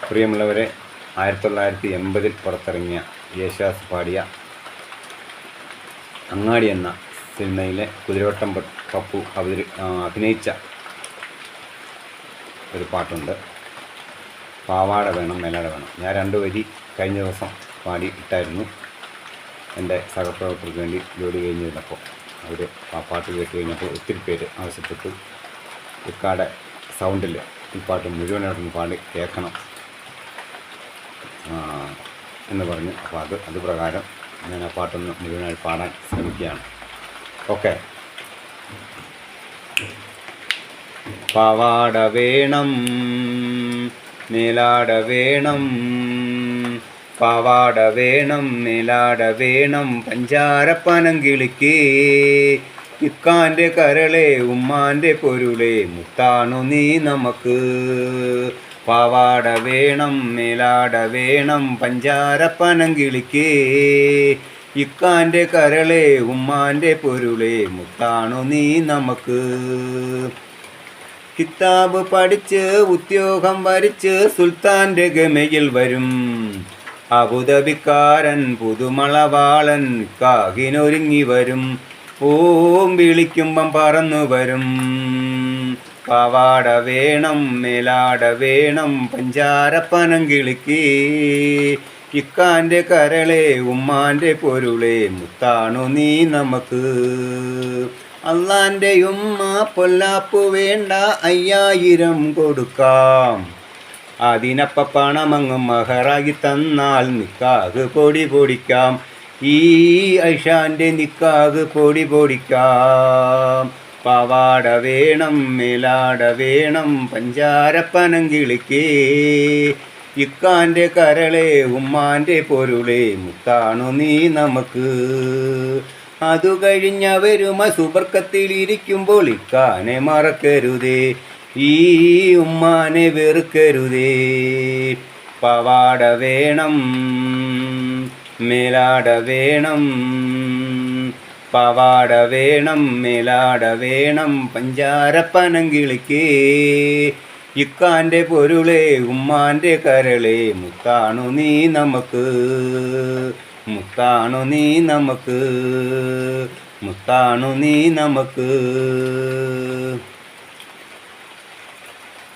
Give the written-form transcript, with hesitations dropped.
പ്രിയമുള്ളവരെ, 1980 പുറത്തിറങ്ങിയ യേശുദാസ് പാടിയ അങ്ങാടി എന്ന സിനിമയിലെ കുതിരവട്ടം പപ്പു അഭിനയിച്ച ഒരു പാട്ടുണ്ട്. പാവാട വേണം മേലാട വേണം. ഞാൻ 2 വരി കഴിഞ്ഞ ദിവസം പാടി ഇട്ടായിരുന്നു. എൻ്റെ സഹപ്രവർത്തകർക്ക് വേണ്ടി ജോലി കഴിഞ്ഞ് വന്നപ്പോൾ അവർ ആ പാട്ട് കേട്ട് കഴിഞ്ഞപ്പോൾ ഒത്തിരി പേര് ആവശ്യപ്പെട്ടു, ഇക്കാടെ സൗണ്ടിൽ ഈ പാട്ട് മുഴുവനായിട്ടൊന്ന് പാടി കേൾക്കണം എന്ന് പറഞ്ഞു. അപ്പോൾ അത് പ്രകാരം ഞാൻ ആ പാട്ടൊന്ന് മുഴുവനായി പാടാൻ ശ്രമിക്കുകയാണ്. ഓക്കെ. പാവാട വേണം മേലാട വേണം, പാവാട വേണം മേലാട വേണം, പഞ്ചാരപ്പനങ്കിളിക്ക് ഇക്കാൻ്റെ കരളെ ഉമ്മാൻ്റെ പൊരുളെ മുത്താണു നീ നമുക്ക്. പാവാട വേണം മേലാട വേണം, പഞ്ചാരപ്പനങ്കിളിക്ക് ഇക്കാൻ്റെ കരളെ ഉമ്മാൻ്റെ പൊരുളെ മുത്താണു നീ നമുക്ക്. കിതാബ് പഠിച്ച് ഉദ്യോഗം വരിച്ച് സുൽത്താൻ്റെ ഗമയിൽ വരും അബുദാബിക്കാരൻ പുതുമളവാളൻ കാകിനൊരുങ്ങി വരും. ഓം വിളിക്കുമ്പം പറന്നു വരും. പാവാട വേണം മേലാട വേണം, പഞ്ചാരപ്പനങ്കിളിക്ക് ഇക്കാൻ്റെ കരളെ ഉമ്മാൻ്റെ പൊരുളെ മുത്താണു നീ നമുക്ക്. അള്ളാൻ്റെ ഉമ്മ പൊല്ലാപ്പു വേണ്ട 5000 കൊടുക്കാം, അതിനപ്പ പണമങ്ങും മഹറായി തന്നാൽ നിക്കാഹ് പൊടി പൊടിക്കാം. ഈ ഐഷാൻ്റെ നിക്കാഹ് പൊടി പൊടിക്കാം. പാവാട വേണം മേലാട വേണം, പഞ്ചാരപ്പനങ്കിളിക്ക് ഇക്കാൻ്റെ കരളെ ഉമ്മാൻ്റെ പൊരുളെ മുത്താണു നീ നമുക്ക്. അതു കഴിഞ്ഞവരുമ സുബർക്കത്തിലിരിക്കുമ്പോൾ ഇക്കാനെ മറക്കരുതേ, ഈ ഉമ്മാനെ വെറുക്കരുതേ. പാവാട വേണം മേലാട വേണം, പാവാട വേണം മേലാട വേണം, പഞ്ചാരപ്പനങ്കിളിക്ക് ഇക്കാൻ്റെ പൊരുളെ ഉമ്മാൻ്റെ കരളെ മുത്താണു നീ നമുക്ക്. മുത്താണു നീ നമുക്ക്, മുത്താണു നീ നമുക്ക്.